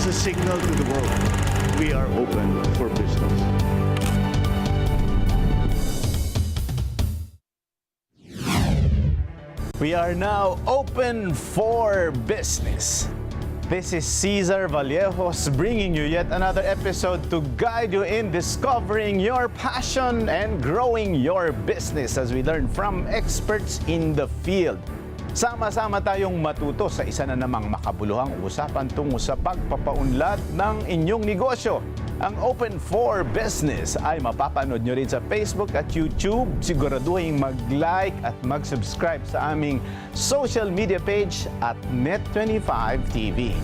is a signal to the world we are open for business. We are now open for business. This is 𝗍𝗏𝗏 bringing you yet another episode to guide you in discovering your passion and growing your business as we learn from experts in the field. Sama-sama tayong matuto sa isa na namang makabuluhang usapan tungo sa pagpapaunlad ng inyong negosyo. Ang Open for Business ay mapapanood nyo rin sa Facebook at YouTube. Siguraduhin mag-like at mag-subscribe sa aming social media page at Net25TV.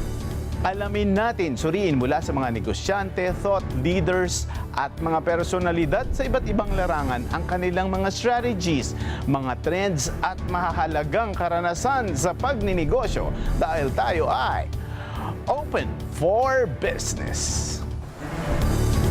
Alamin natin, suriin mula sa mga negosyante, thought leaders at mga personalidad sa iba't ibang larangan ang kanilang mga strategies, mga trends at mahahalagang karanasan sa pagninegosyo dahil tayo ay Open for Business.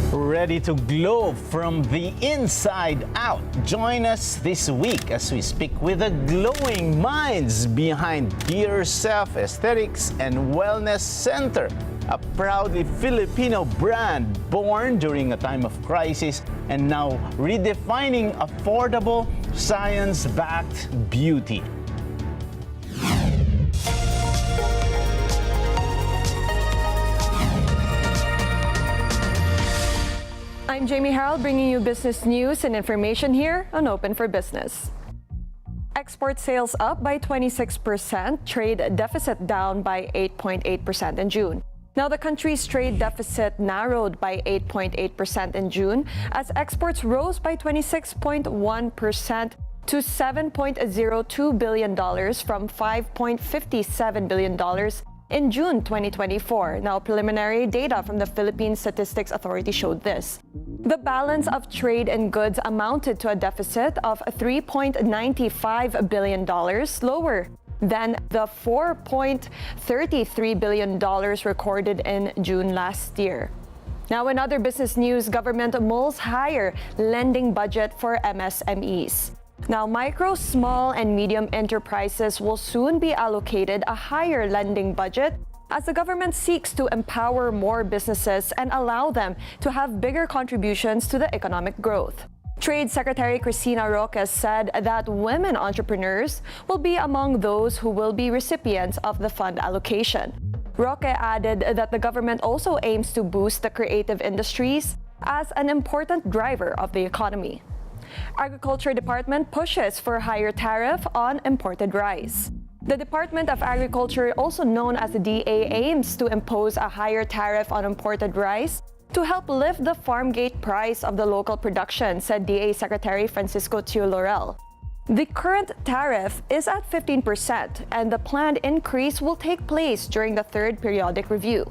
Ready to glow from the inside out. Join us this week as we speak with the glowing minds behind 𝗗𝗶𝗴𝗏 Aesthetics and Wellness Center, a proudly Filipino brand born during a time of crisis and now redefining affordable, science-backed beauty. I'm 𝗗𝗶𝗶𝗏𝗏 bringing you business news and information here on Open for Business. Export sales up by 26%, trade deficit down by 8.8% in June. Now, the country's trade deficit narrowed by 8.8% in June as exports rose by 26.1% to $7.02 billion from $5.57 billion in June 2024. Now, preliminary data from the Philippine Statistics Authority showed this. The balance of trade and goods amounted to a deficit of $3.95 billion, lower than the $4.33 billion recorded in June last year. Now, in other business news, government mulls higher lending budget for MSMEs. Now, micro, small, and medium enterprises will soon be allocated a higher lending budget as the government seeks to empower more businesses and allow them to have bigger contributions to the economic growth. Trade Secretary Cristina Roque said that women entrepreneurs will be among those who will be recipients of the fund allocation. Roque added that the government also aims to boost the creative industries as an important driver of the economy. Agriculture Department pushes for higher tariff on imported rice. The Department of Agriculture, also known as the DA, aims to impose a higher tariff on imported rice to help lift the farm gate price of the local production, said DA Secretary Francisco 𝗷𝗏𝗄𝗏. The current tariff is at 15%, and the planned increase will take place during the third periodic review.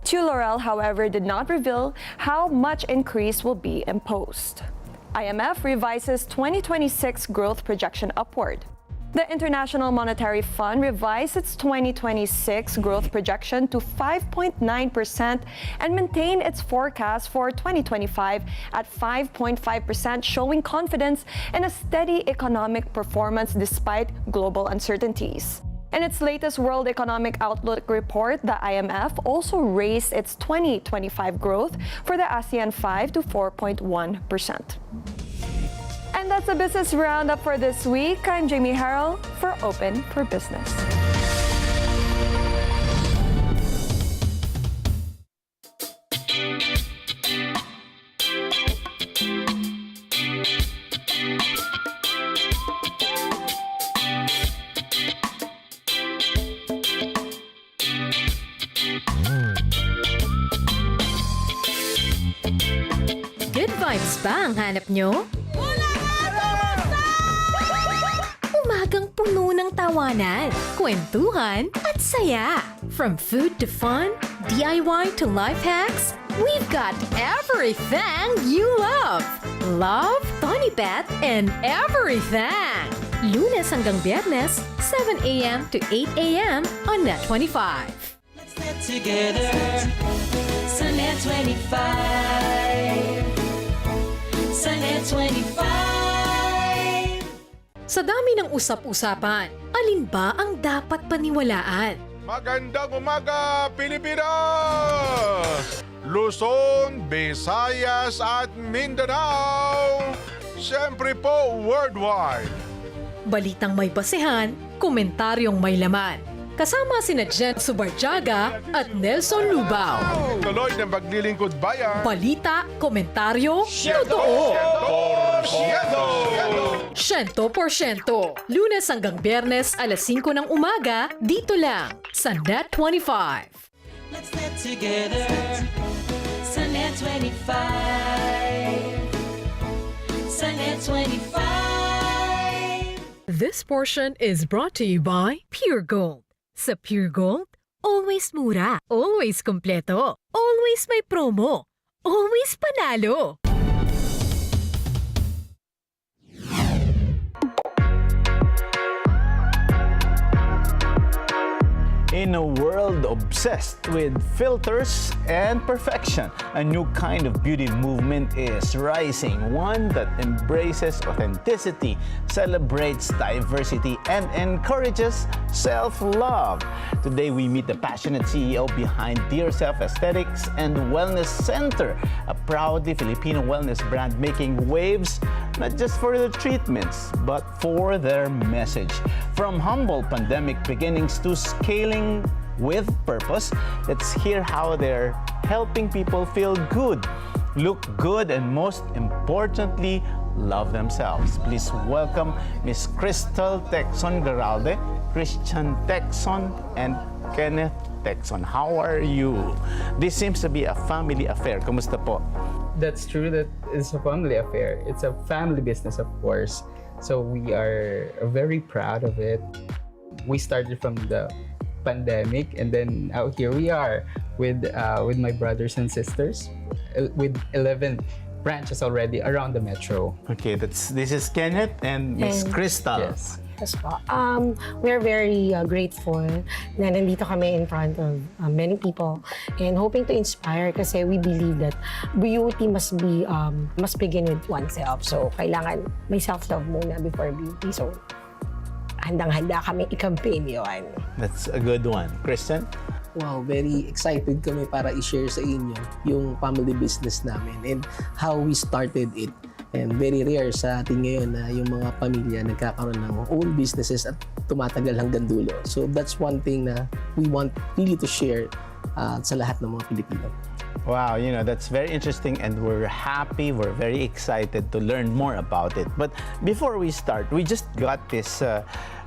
𝗷𝗏𝗄𝗏, however, did not reveal how much increase will be imposed. IMF revises 2026 growth projection upward. The International Monetary Fund revised its 2026 growth projection to 5.9% and maintained its forecast for 2025 at 5.5%, showing confidence in a steady economic performance despite global uncertainties. In its latest World Economic Outlook report, the IMF also raised its 2025 growth for the ASEAN 5 to 4.1%. And that's the business roundup for this week. I'm 𝗗𝗏𝗏𝗏 for Open for Business. Good vibes ba ang hanap nyo? Umagang puno ng tawanan, kwentuhan at saya. From food to fun, DIY to life hacks, we've got everything you love. Love, 𝗏𝗏𝗏𝗏, and everything. Lunes hanggang Biyernes, 7 a.m. to 8 a.m. on Net25. Let's get together sa Net25. Sa Net25. Sa dami ng usap-usapan, alin ba ang dapat paniwalaan? Magandang umaga, Pilipinas! Luzon, Visayas at Mindanao. Siyempre po, worldwide. Balitang may basehan, komentaryong may laman. Kasama sina 𝗏𝗏𝗏𝗏 at Nelson Lubao. Tuloy ng paglilingkod bayan. Balita, komentaryo, totoo. 100%. 100%. Lunes hanggang Biyernes, alas 5 ng umaga, dito lang sa Net25. Let's net together. Sa Net25. Sa Net25. This portion is brought to you by Pure Gold. Sa Pure Gold, always mura, always kompleto, always may promo, always panalo. In a world obsessed with filters and perfection, a new kind of beauty movement is rising, one that embraces authenticity, celebrates diversity, and encourages self-love. Today, we meet the passionate CEO behind 𝗷𝗶𝗴𝗏 Aesthetics and Wellness Center, a proudly Filipino wellness brand making waves not just for their treatments, but for their message. From humble pandemic beginnings to scaling with purpose, let's hear how they're helping people feel good, look good, and most importantly, love themselves. Please welcome Ms. Krystal Tecson-Garalde, Krystal Tecson, and Kenneth Tecson. How are you? This seems to be a family affair. Kumusta po? That's true. That is a family affair. It's a family business, of course. So we are very proud of it. We started from the pandemic, and then out here we are with my brothers and sisters, with 11 branches already around the metro. Okay, this is Kenneth and Ms. Krystal. Yes. Yes po. We're very grateful na nandito kami in front of many people and hoping to inspire kasi we believe that beauty must begin with oneself. So, kailangan may self-love muna before beauty. So, handang-handa kami i-campaign yun. That's a good one. Kristen? Wow, very excited kami para i-share sa inyo yung family business namin and how we started it. And very rare sa atin ngayon na yung mga pamilya nagkakaroon ng own businesses at tumatagal hanggang dulo. So that's one thing na we want really to share sa lahat ng mga Pilipino. Wow, that's very interesting and we're happy, we're very excited to learn more about it. But before we start, we just got this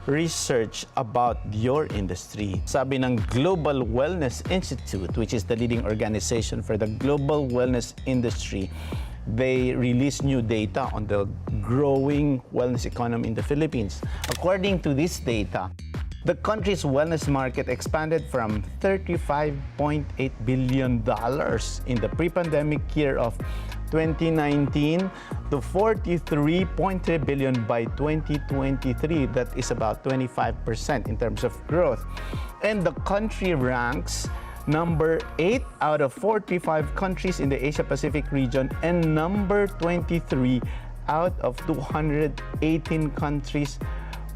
research about your industry. Sabi ng Global Wellness Institute, which is the leading organization for the global wellness industry, they released new data on the growing wellness economy in the Philippines. According to this data, the country's wellness market expanded from $35.8 billion in the pre-pandemic year of 2019 to $43.3 billion by 2023. That is about 25% in terms of growth. And the country ranks number 8 out of 45 countries in the Asia-Pacific region and number 23 out of 218 countries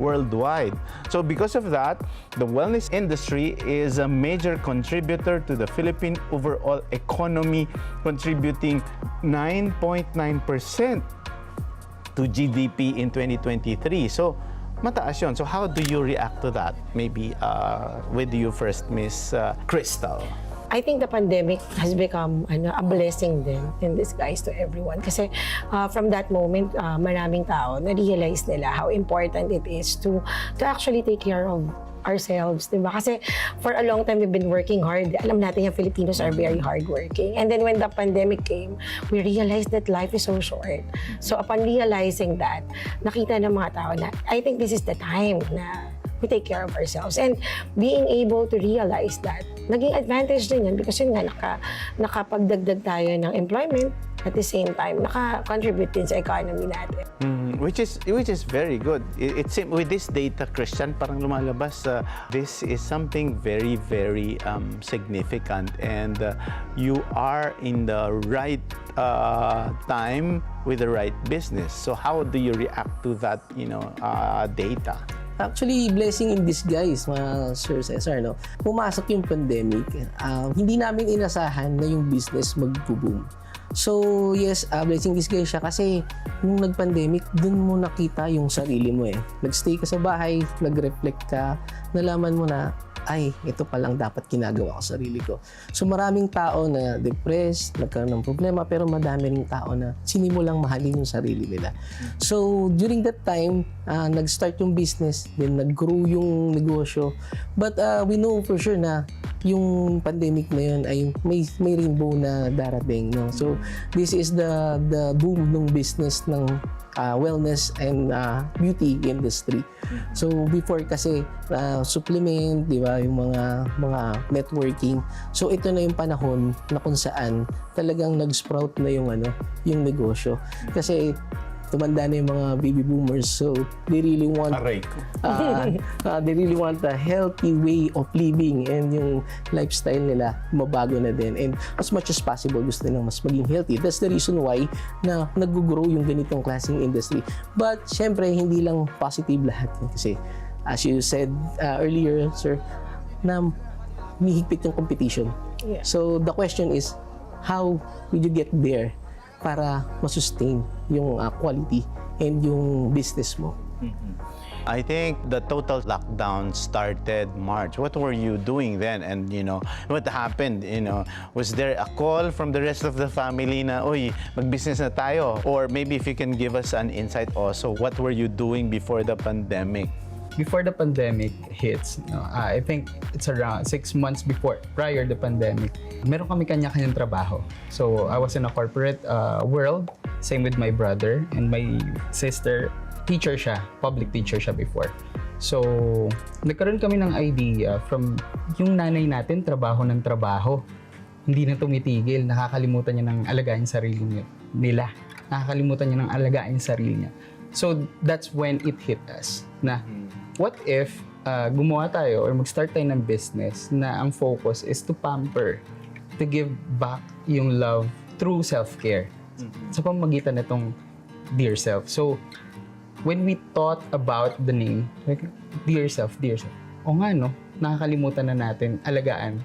worldwide. So because of that, the wellness industry is a major contributor to the Philippine overall economy, contributing 9.9% to GDP in 2023. So mataas yun. So how do you react to that? Maybe with you first, Ms. Krystal. I think the pandemic has become a blessing din in disguise to everyone. Kasi from that moment, maraming tao na-realize nila how important it is to actually take care of ourselves, diba? Kasi for a long time, we've been working hard. Alam natin yung Filipinos are very hardworking. And then when the pandemic came, we realized that life is so short. So upon realizing that, nakita ng mga tao na, I think this is the time na we take care of ourselves. And being able to realize that, naging advantage din yan because yun nga, nakapagdagdag tayo ng employment, at the same time, naka-contribute din sa economy natin. Which is very good. It seems with this data, Christian, parang lumalabas, this is something very, very significant, and you are in the right time with the right business. So how do you react to that, data? Actually, blessing in disguise, mga Sir Cesar, no? Pumasok yung pandemic, hindi namin inasahan na yung business mag-boom. So, yes, blessing in disguise siya kasi nung nag-pandemic, dun mo nakita yung sarili mo eh. Nag-stay ka sa bahay, nag-reflect ka, nalaman mo na, ay, ito palang dapat ginagawa ko sa sarili ko. So maraming tao na depressed, nagkaroon ng problema, pero madami ring tao na sinimulang mahalin yung sarili nila. So during that time, nag-start yung business, then nag-grow yung negosyo. But we know for sure na yung pandemic na yun ay may rainbow na darating. No? So this is the boom ng business ng wellness and beauty industry. So before kasi supplement, di ba, yung mga networking. So ito na yung panahon na kung saan talagang nag-sprout na yung yung negosyo. Kasi tumanda na yung mga baby boomers, so they really want a healthy way of living, and yung lifestyle nila mabago na din, and as much as possible gusto nilang mas maging healthy. That's the reason why na nag-grow yung ganitong klaseng industry. But syempre hindi lang positive lahat yun, kasi as you said earlier, sir, na mihigpit yung competition. Yeah. So the question is, how will you get there para ma-sustain yung quality and yung business mo? I think the total lockdown started March. What were you doing then? And what happened? Was there a call from the rest of the family na, "Oy, mag-business na tayo"? Or maybe if you can give us an insight also, what were you doing before the pandemic? Before the pandemic hits, I think it's around 6 months prior the pandemic, meron kami kanya-kanyang trabaho. So I was in a corporate world, same with my brother, and my sister, teacher siya, public teacher siya before. So nagkaroon kami ng idea from yung nanay natin, trabaho ng trabaho, hindi na tumitigil, nakakalimutan niya ng alagaan sarili nila. Nakakalimutan niya ng alagaan sarili niya. So that's when it hit us na what if gumawa tayo or mag-start tayo ng business na ang focus is to pamper, to give back yung love through self-care sa pamamagitan nitong Dear Self. So when we thought about the name, like, Dear Self, o nga no, nakakalimutan na natin alagaan.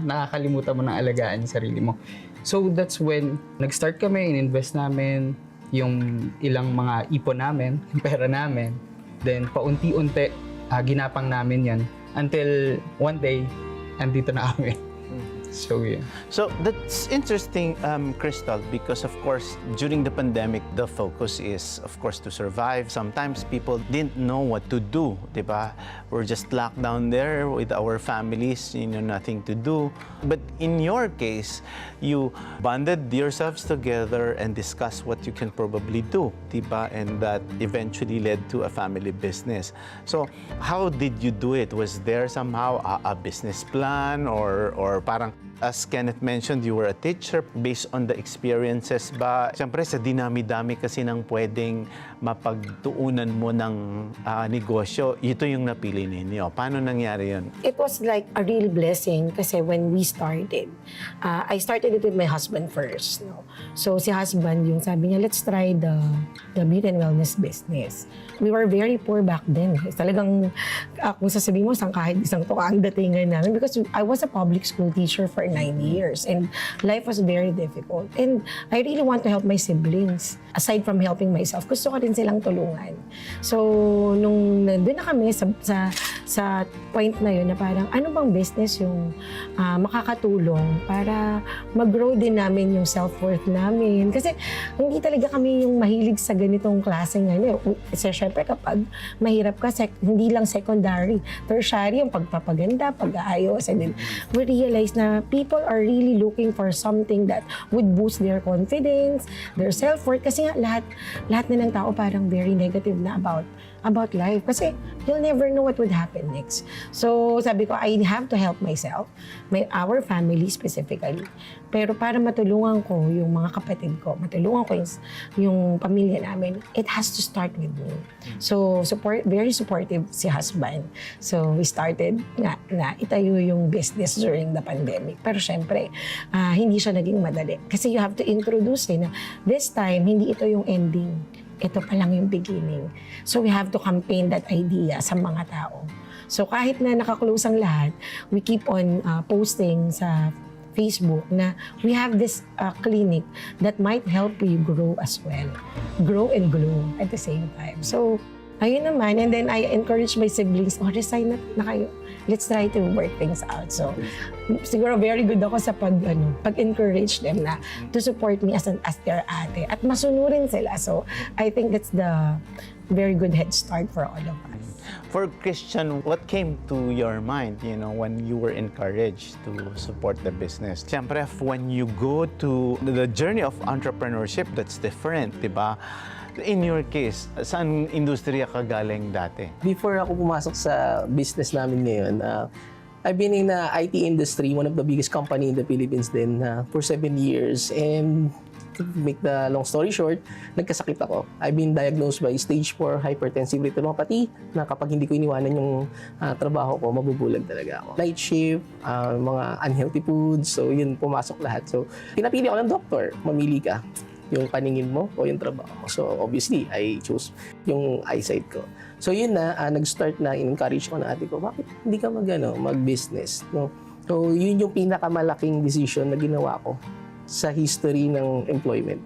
Nakakalimutan mo ng alagaan yung sarili mo. So that's when nag-start kami, in-invest namin yung ilang mga ipon namin, yung pera namin. Then paunti-unti, ginapang namin yan until one day, andito na kami. So yeah. So that's interesting, Krystal, because of course during the pandemic the focus is of course to survive. Sometimes people didn't know what to do, diba? We're just locked down there with our families, nothing to do. But in your case, you bonded yourselves together and discussed what you can probably do, diba? And that eventually led to a family business. So how did you do it? Was there somehow a business plan or parang, as Kenneth mentioned, you were a teacher. Based on the experiences ba, siyempre sa dinami-dami kasi ng pwedeng mapagtuunan mo ng negosyo, ito yung napili ninyo. Paano nangyari yun? It was like a real blessing kasi when we started, I started it with my husband first. No? So si husband yung sabi niya, let's try the beauty and wellness business. We were very poor back then. Talagang, kung sasabihin mo, kahit isang tuka ang datingan namin because I was a public school teacher for 9 years and life was very difficult. And I really want to help my siblings. Aside from helping myself, gusto ko rin silang tulungan. So, nung nandun na kami sa point na yun na parang ano bang business yung makakatulong para mag-grow din namin yung self-worth namin. Kasi hindi talaga kami yung mahilig sa ganitong klaseng kasi syempre kapag mahirap ka, hindi lang secondary, tertiary yung pagpapaganda, pag-aayos, and then we realize na people are really looking for something that would boost their confidence, their self-worth. Kasi nga lahat na ng tao parang very negative na about life. Kasi you'll never know what would happen next. So sabi ko, I have to help myself, our family specifically. Pero para matulungan ko yung mga kapatid ko, matulungan ko yung pamilya namin, it has to start with me. So very supportive si husband. So we started na itayo yung business during the pandemic. Pero syempre, hindi siya naging madali. Kasi you have to introduce na this time, hindi ito yung ending. ito pa lang yung beginning. So we have to campaign that idea sa mga tao. So kahit na nakaklose ang lahat, we keep on posting sa Facebook na we have this clinic that might help you grow as well. Grow and glow at the same time. So, ayun naman. And then I encourage my siblings, resign na kayo. Let's try to work things out. So, siguro very good ako sa pag-encourage them na to support me as their ate. At masunurin sila. So, I think that's the very good head start for all of us. For Christian, what came to your mind, when you were encouraged to support the business? Siyempre, when you go to the journey of entrepreneurship, that's different, di ba? In your case, saan industriya ka galing dati? Before ako pumasok sa business namin ngayon, I've been in the IT industry, one of the biggest company in the Philippines din, for 7 years. And to make the long story short, nagkasakit ako. I've been diagnosed by stage 4 hypertensive retinopathy na kapag hindi ko iniwanan yung trabaho ko, mabubulag talaga ako. Night shift, mga unhealthy foods, so yun, pumasok lahat. So, pinapili ako ng doktor, mamili ka yung paningin mo o yung trabaho mo. So, obviously, I chose yung eyesight ko. So, yun na, nag-start na, in-encourage ko na ate ko, bakit hindi ka mag-business? No? So, yun yung pinakamalaking decision na ginawa ko sa history ng employment.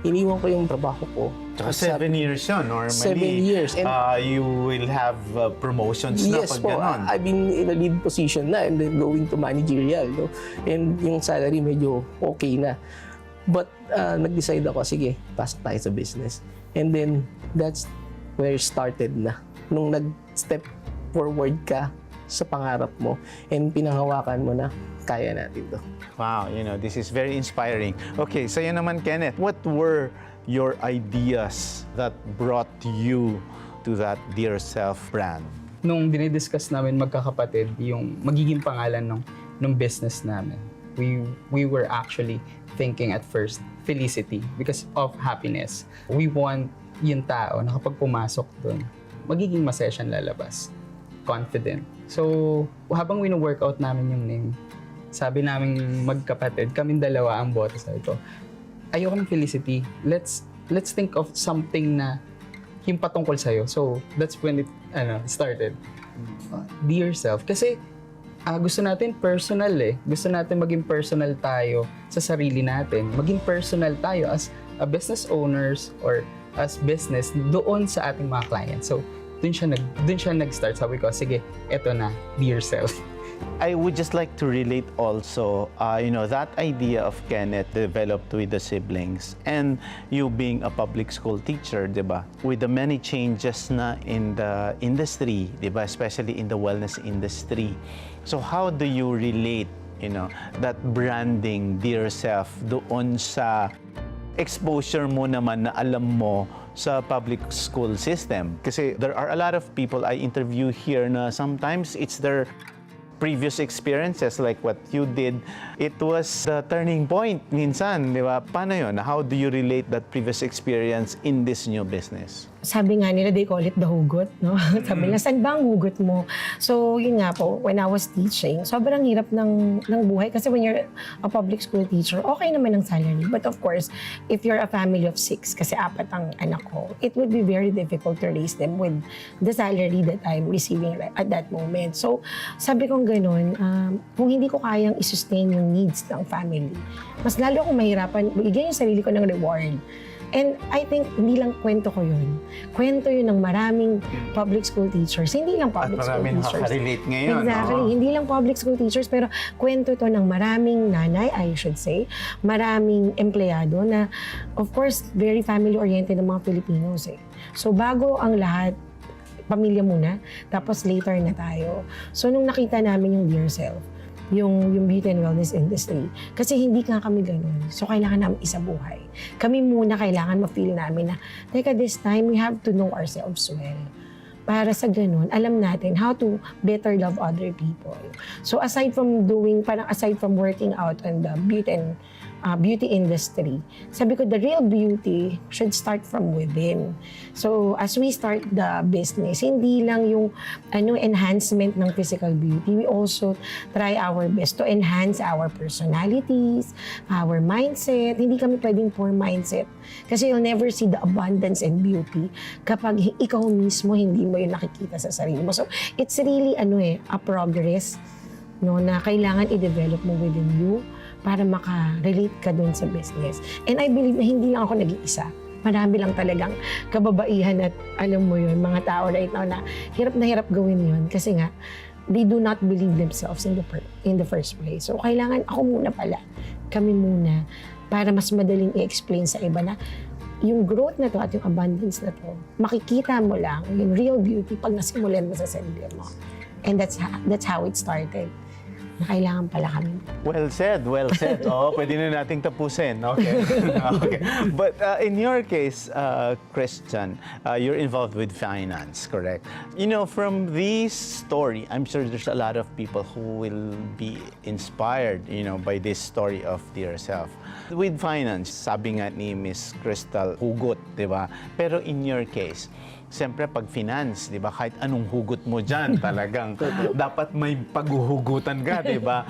Iniwan ko yung trabaho ko. Tsaka 7 years yun, normally. 7 years. And you will have promotions na yes pag po, ganon. I've been in a lead position na and then going to managerial. No? And yung salary medyo okay na. But nag-decide ako, sige, pasok tayo sa business. And then, that's where it started na. Nung nag-step forward ka sa pangarap mo and pinanghawakan mo na, kaya natin to. Wow, this is very inspiring. Okay, sa'yo naman, Kenneth, what were your ideas that brought you to that Dear Self brand? Nung dinidiscuss namin magkakapatid yung magiging pangalan ng business namin, we were actually thinking at first felicity because of happiness. We want yung tao na kapag pumasok doon, magiging masaya siyang lalabas. Confident. So, habang wino-workout namin yung name, sabi namin magkapatid, kaming dalawa ang boto. Sabi ko, ayoko ng felicity. Let's think of something na yung patungkol sa'yo. So, that's when it started. Dear Self. Kasi, gusto natin personal eh. Gusto natin maging personal tayo sa sarili natin. Maging personal tayo as a business owners or as business doon sa ating mga clients. So, dun siya nag-start. Sabi ko, sige, eto na, Dear Self. I would just like to relate also, that idea of Kenneth developed with the siblings and you being a public school teacher, di ba? With the many changes na in the industry, di ba? Especially in the wellness industry. So how do you relate, that branding, Dear Self, doon sa exposure mo naman na alam mo sa public school system? Kasi there are a lot of people I interview here na sometimes it's their previous experiences like what you did, it was the turning point minsan, di ba? Paano yun? How do you relate that previous experience in this new business? Sabi nga nila, they call it the hugot, no? Sabi nila, saan ba ang hugot mo? So, yun nga po, when I was teaching, sobrang hirap ng buhay. Kasi when you're a public school teacher, okay naman ang salary. But of course, if you're a family of 6, kasi 4 ang anak ko, it would be very difficult to raise them with the salary that I'm receiving at that moment. So, sabi kong ganun, kung hindi ko kayang i-sustain yung needs ng family, mas lalo akong mahirapan, bigyan yung sarili ko ng reward. And I think, hindi lang kwento ko yun. Kwento yun ng maraming public school teachers. Hindi lang public school teachers. At maraming nakaka-relate ngayon. Exactly. No? Hindi lang public school teachers, pero kwento to ng maraming nanay, I should say, maraming empleyado na, of course, very family-oriented ng mga Filipinos eh. So, bago ang lahat, pamilya muna, tapos later na tayo. So, nung nakita namin yung Dear Self, yung beauty and wellness industry. Kasi hindi nga kami ganun. So, kailangan namin isabuhay. Kami muna kailangan ma-feel namin na, teka, this time, we have to know ourselves well. Para sa ganun, alam natin how to better love other people. So, aside from working out on the beauty and beauty industry, sabi ko, the real beauty should start from within. So, as we start the business, hindi lang yung enhancement ng physical beauty, we also try our best to enhance our personalities, our mindset. Hindi kami pwedeng poor mindset. Kasi you'll never see the abundance and beauty kapag ikaw mismo hindi mo yung nakikita sa sarili mo. So, it's really a progress, no, na kailangan i-develop mo within you para maka-relate ka dun sa business. And I believe na hindi lang ako nag-iisa. Marami lang talagang kababaihan at alam mo yun, mga tao right now na hirap gawin yun kasi nga, they do not believe themselves in the first place. So, kailangan ako muna pala, kami muna, para mas madaling i-explain sa iba na yung growth na to at yung abundance na to, makikita mo lang yung real beauty pag nasimulan mo sa sarili mo. And that's how it started. Na kailangan pala kami. Well said, well said. Oo, pwede na nating tapusin. Okay. Okay. But in your case, Christian, you're involved with finance, correct? You know, from this story, I'm sure there's a lot of people who will be inspired, you know, by this story of yourself. With finance, sabi nga ni Miss Krystal, hugot, di ba? Pero in your case, siyempre, pag finance, di ba, kahit anong hugot mo dyan, talagang dapat may paghuhugutan ka, di ba?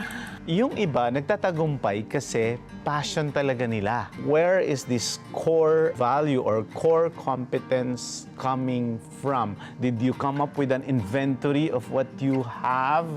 Yung iba, nagtatagumpay kasi passion talaga nila. Where is this core value or core competence coming from? Did you come up with an inventory of what you have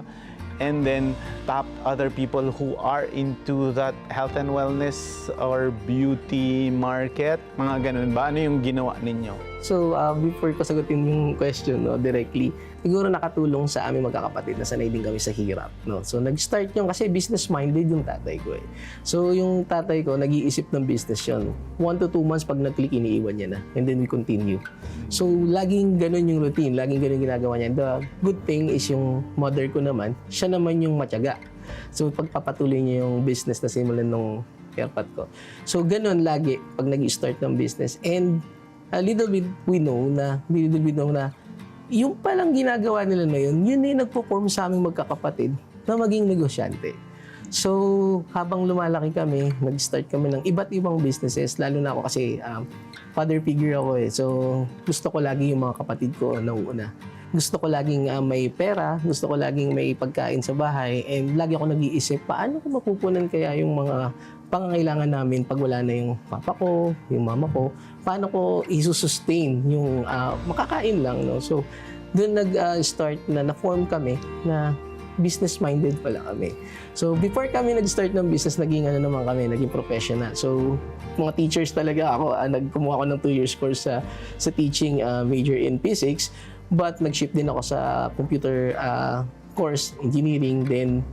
and then tap other people who are into that health and wellness or beauty market? Mga ganun ba? Ano yung ginawa ninyo? So, before ko sagutin yung question directly, siguro nakatulong sa aming magkakapatid na sanay din kami sa hirap. No? So, nag-start yung kasi business-minded yung tatay ko. So, yung tatay ko, nag-iisip ng business yun. 1 to 2 months pag nag-click, iniiwan niya na. And then we continue. So, laging ganun yung routine. Laging ganun ginagawa niya. The good thing is yung mother ko naman, siya naman yung matyaga. So, pagpapatuloy niya yung business na simulan nung airpot ko. So, ganun lagi pag nag-start ng business. And little bit we know na yung palang ginagawa nila na yun yung nagpo-form sa aming magkakapatid na maging negosyante. So, habang lumalaki kami, nag-start kami ng iba't ibang businesses, lalo na ako kasi father figure ako eh. So, gusto ko lagi yung mga kapatid ko nauuna. Gusto ko laging may pera, gusto ko laging may pagkain sa bahay, and lagi ako nag-iisip, paano ko mapupunan kaya yung mga pangangailangan namin pag wala na yung papa ko, yung mama ko, paano ko i-sustain yung makakain lang, no? So, doon nag-start na-form kami na business-minded pala kami. So, before kami nag-start ng business, naging naging professional. So, mga teachers talaga ako. Kumuha ako ng 2 years course sa teaching, major in physics, but nag-shift din ako sa computer course, engineering, then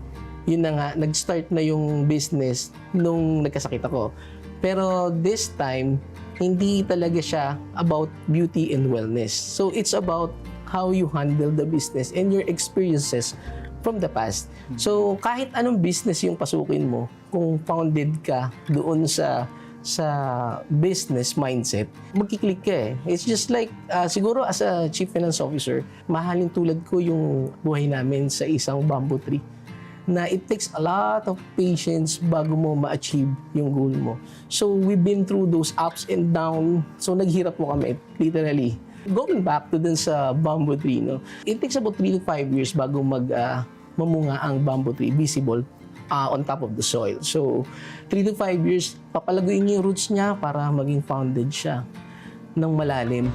yun na nga, nag-start na yung business nung nagkasakit ako. Pero this time, hindi talaga siya about beauty and wellness. So it's about how you handle the business and your experiences from the past. So kahit anong business yung pasukin mo, kung founded ka doon sa business mindset, magkiklik ka eh. It's just like, siguro as a Chief Finance Officer, mahalin tulad ko yung buhay namin sa isang bamboo tree, na it takes a lot of patience bago mo ma-achieve yung goal mo. So, we've been through those ups and downs. So, naghirap mo kami, literally. Going back to dun sa bamboo tree, no? It takes about 3 to 5 years bago mamunga ang bamboo tree, visible on top of the soil. So, 3 to 5 years, papalaguin niyo yung roots niya para maging founded siya ng malalim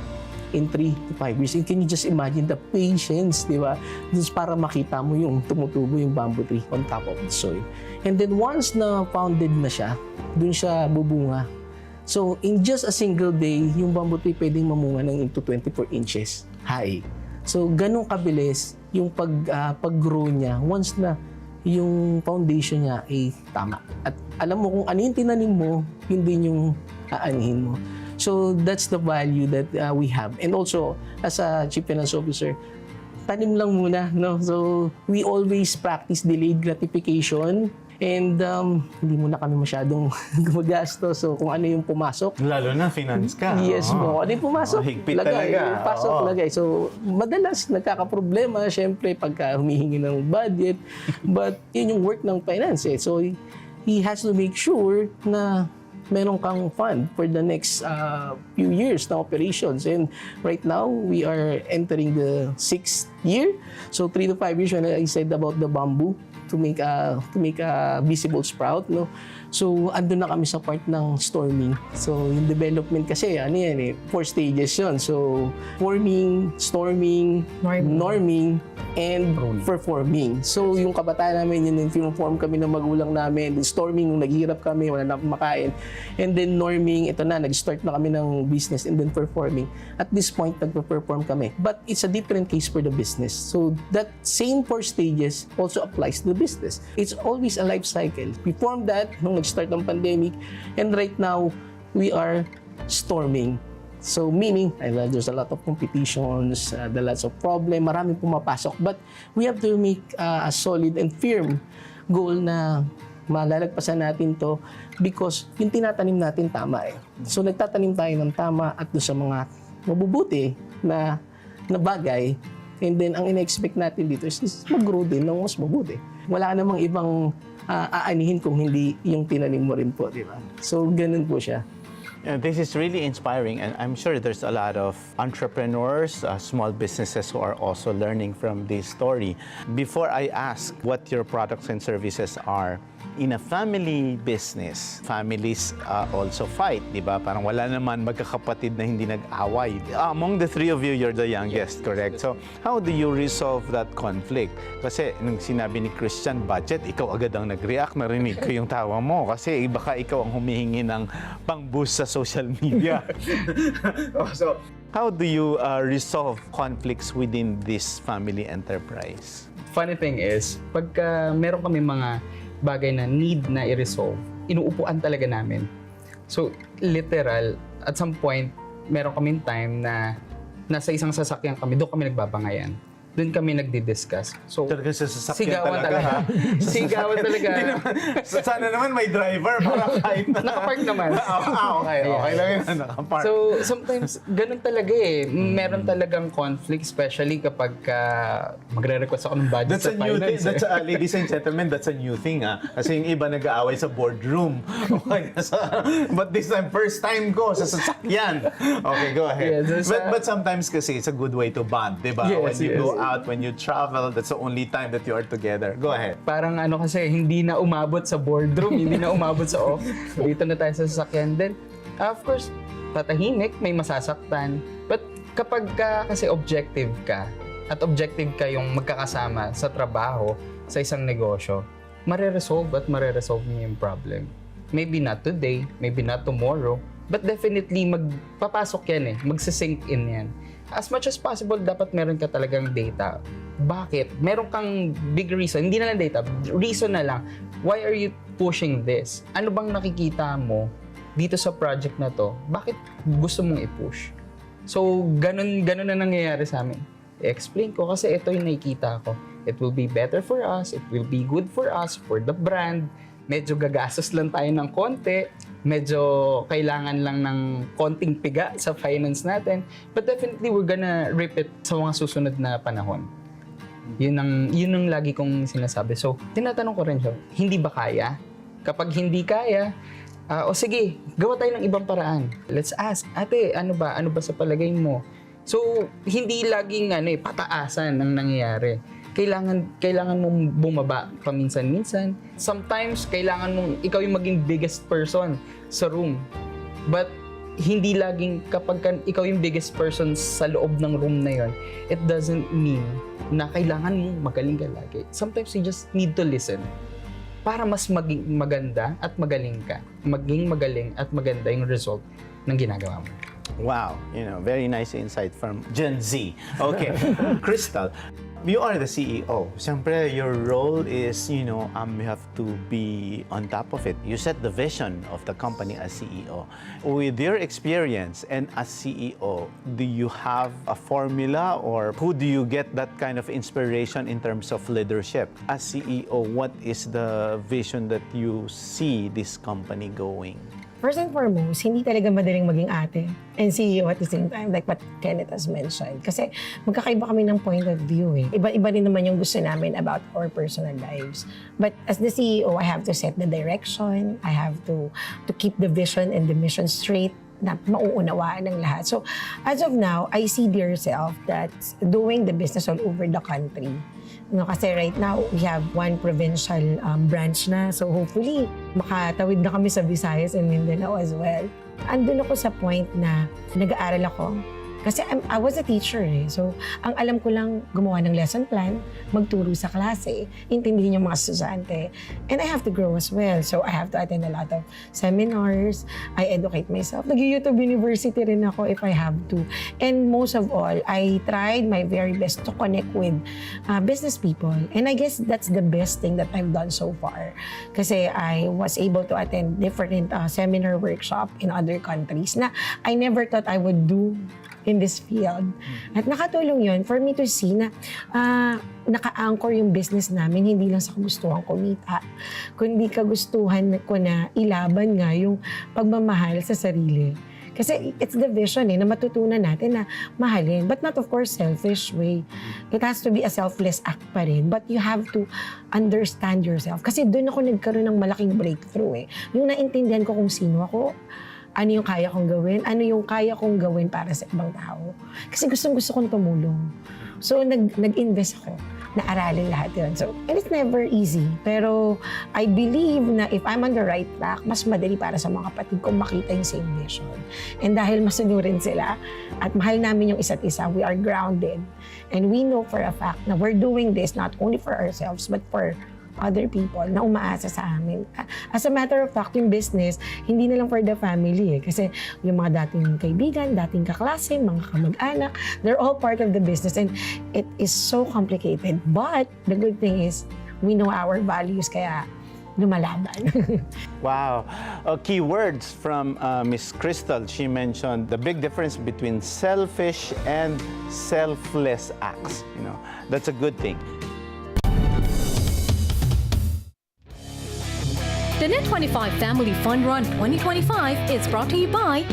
in 3 to 5 years. And can you just imagine the patience, di ba? Just para makita mo yung tumutubo yung bamboo tree on top of the soil. And then once na founded na siya, dun siya bubunga. So, in just a single day, yung bamboo tree pwedeng mamunga ng into 24 inches high. So, ganun kabilis yung pag-grow niya once na yung foundation niya ay tama. At alam mo kung ano yung tinanim mo, yun din yung aanihin mo. So, that's the value that we have. And also, as a Chief Finance Officer, tanim lang muna, no? So, we always practice delayed gratification. And hindi muna kami masyadong gumagastos. So, kung ano yung pumasok. Lalo na, finance ka. Yes mo. Ano yung pumasok? Higpit talaga. Pasok, lagay. So, madalas nagkakaproblema, syempre, pagka humihingi ng budget. But, yun yung work ng finance, eh. So, he has to make sure na meron kang fund for the next few years na operations. And right now, we are entering the 6th year. So 3 to 5 years, when I said about the bamboo, to make a visible sprout, no? So, andun na kami sa part ng storming. So, yung development kasi, 4 stages yun. So, forming, storming, norming, and performing. So, yung kabataan namin, yun yung form kami ng magulang namin. Then, storming, nung naghihirap kami, wala na akong makain. And then, norming, ito na, nag-start na kami ng business. And then, performing. At this point, nagpe-perform kami. But, it's a different case for the business. So, that same 4 stages also applies to the business. It's always a life cycle. We formed that nung nag-start ng pandemic, and right now, we are storming. So, meaning, there's a lot of competitions, there lots of problem, maraming pumapasok, but we have to make a solid and firm goal na malalagpasan natin to because yung tinatanim natin tama eh. So, nagtatanim tayo ng tama at doon sa mga mabubuti na bagay, and then, ang ina-expect natin dito is mag-grow din ng mas mabuti. Wala namang ibang aanihin kung hindi yung tinanim mo rin po, di ba? So, ganun po siya. This is really inspiring, and I'm sure there's a lot of entrepreneurs, small businesses who are also learning from this story. Before I ask what your products and services are, in a family business, families also fight, di ba? Parang wala naman magkakapatid na hindi nag-away. Among the 3 of you, you're the youngest, correct? So, how do you resolve that conflict? Kasi nung sinabi ni Christian, budget, ikaw agad ang nag-react, narinig ko yung tawa mo. Kasi baka ikaw ang humihingi ng pang-boost sa social media. So, how do you resolve conflicts within this family enterprise? Funny thing is, pagka meron kami mga bagay na need na i-resolve, inuupuan talaga namin. So, literal, at some point, meron kaming time na nasa isang sasakyan kami, doon kami nagbabangayan. Doon kami nagdi-discuss. So, Talaga sa sasakyan sigawan talaga. Sigawan talaga. Sana naman may driver para kahit na. Nakapark naman. Okay lang yun. Nakapark. So, sometimes, ganun talaga eh. Meron talagang conflict, especially kapag magre-request ako ng budget That's sa a new thing. finance. Ladies and gentlemen, that's a new thing. Kasi yung iba nag-aaway sa boardroom. Okay, but this time, first time ko sa sasakyan. Okay, go ahead. Yes, but sometimes kasi it's a good way to bond, di ba? Yes, When you yes. go out, when you travel, that's the only time that you are together. Go ahead. Parang kasi, hindi na umabot sa boardroom, hindi na umabot sa off. Dito na tayo sa sasakyan. Then, of course, tatahimik, may masasaktan. But kapag kasi objective ka, at objective ka yung magkakasama sa trabaho, sa isang negosyo, mare-resolve niyo yung problem. Maybe not today, maybe not tomorrow, but definitely magpapasok yan eh, magsisink in yan. As much as possible, dapat meron ka talagang data. Bakit? Meron kang big reason, hindi na lang data, reason na lang. Why are you pushing this? Ano bang nakikita mo dito sa project na to? Bakit gusto mong i-push? So, ganun na nangyayari sa amin. I-explain ko kasi ito yung nakikita ko. It will be better for us, it will be good for us, for the brand. Medyo gagastos lang tayo ng konti, medyo kailangan lang ng konting piga sa finance natin, but definitely we're gonna reap it sa mga susunod na panahon. Yun ang lagi kong sinasabi. So, tinatanong ko rin siya, hindi ba kaya? Kapag hindi kaya, o sige, gawa tayo ng ibang paraan. Let's ask, ate, ano ba sa palagay mo? So, hindi laging pataasan ang nangyayari. Kailangan mong bumaba paminsan-minsan. Sometimes, kailangan mong ikaw yung maging biggest person sa room. But, hindi laging kapag ikaw yung biggest person sa loob ng room na yon, it doesn't mean na kailangan mong magaling ka lagi. Sometimes, you just need to listen para mas maging maganda at magaling ka. Maging magaling at maganda yung result ng ginagawa mo. Wow, very nice insight from Gen Z. Okay, Krystal, you are the CEO. Siyempre, your role is, you have to be on top of it. You set the vision of the company as CEO. With your experience and as CEO, do you have a formula or who do you get that kind of inspiration in terms of leadership? As CEO, what is the vision that you see this company going? First and foremost, hindi talaga madaling maging ate and CEO at the same time, like what Kenneth has mentioned. Kasi magkakaiba kami ng point of view eh. Iba-iba rin naman yung gusto namin about our personal lives. But as the CEO, I have to set the direction. I have to keep the vision and the mission straight na mauunawaan ng lahat. So, as of now, I see yourself that's doing the business all over the country. No, kasi right now, we have one provincial branch na. So hopefully, makatawid na kami sa Visayas and Mindanao as well. Andun ako sa point na nag-aaral ako. Kasi I was a teacher eh. So, ang alam ko lang gumawa ng lesson plan, magturo sa klase, intindihin yung mga estudyante. And I have to grow as well. So, I have to attend a lot of seminars. I educate myself. Nag-YouTube University rin ako if I have to. And most of all, I tried my very best to connect with business people. And I guess that's the best thing that I've done so far. Kasi I was able to attend different seminar workshop in other countries na I never thought I would do in this field. At nakatulong yun for me to see na naka-anchor yung business namin, hindi lang sa kagustuhan kumita, kundi kagustuhan ko na ilaban nga yung pagmamahal sa sarili. Kasi it's the vision na matutunan natin na mahalin. But not of course selfish way. It has to be a selfless act pa rin. But you have to understand yourself. Kasi doon ako nagkaroon ng malaking breakthrough eh. Yung naintindihan ko kung sino ako, ano yung kaya kong gawin, ano yung kaya kong gawin para sa ibang tao. Kasi gustong-gusto kong tumulong. So, nag-invest ako na aralin lahat yun. So, and it's never easy. Pero, I believe na if I'm on the right track, mas madali para sa mga kapatid kong makita yung same vision. And dahil masunurin sila at mahal namin yung isa't isa, we are grounded. And we know for a fact na we're doing this not only for ourselves, but for other people na umaasa sa amin. As a matter of fact, yung business, hindi na lang for the family eh. Kasi yung mga dating kaibigan, dating kaklase, mga kamag-anak, they're all part of the business and it is so complicated. But the good thing is, we know our values kaya lumalaban. Wow. Key words from Miss Krystal. She mentioned the big difference between selfish and selfless acts. You know, that's a good thing. The Net25 Family Fun Run 2025 is brought to you by